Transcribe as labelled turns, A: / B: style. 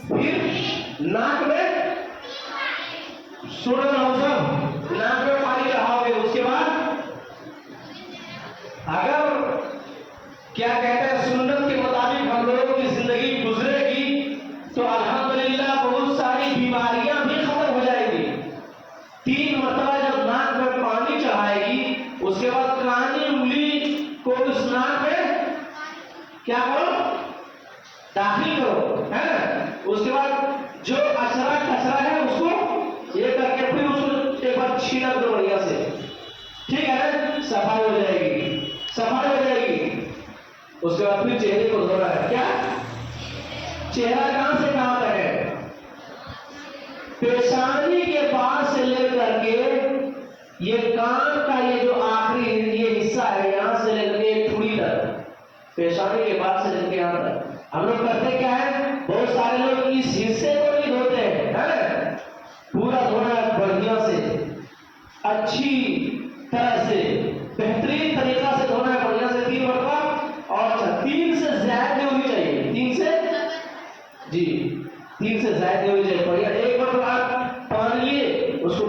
A: फिर नाक में, सुन रहे हो सब, नाक में पानी चढ़ाओगे। उसके बाद अगर क्या कहते हैं सुन्नत के मुताबिक हम लोगों की जिंदगी गुजरेगी तो अल्हम्दुलिल्लाह बहुत सारी बीमारियां भी खत्म हो जाएगी। 3 मरतबा जब नाक में पानी चढ़ाएगी, उसके बाद कानी उंगली को उस नाक में क्या करो, दाखिल करो, है ना। उसके बाद जो अचरा कचरा है उसको ये करके फिर उसको एक बार छीना दो बढ़िया से, ठीक है, सफाई हो जाएगी, सफाई हो जाएगी। उसके बाद फिर चेहरे को धोना है। क्या चेहरा कहां से कहां तक है? पेशानी के पास से लेकर के ये कान का ये जो आखिरी ये हिस्सा है, यहां से लेकर के ठुड़ी तक, पेशानी के पास से लेकर यहां तक। हम लोग करते क्या है, बहुत सारे लोग इस हिस्से को नहीं धोते हैं, है? पूरा धोना है बढ़िया से, अच्छी तरह से, बेहतरीन तरीका से धोना है बढ़िया से 3 मरतबा। और 3 से ज्यादा नहीं होनी चाहिए, 3 से जी 3 से ज्यादा नहीं होनी चाहिए। बढ़िया एक मरतबा पानी लिए उसको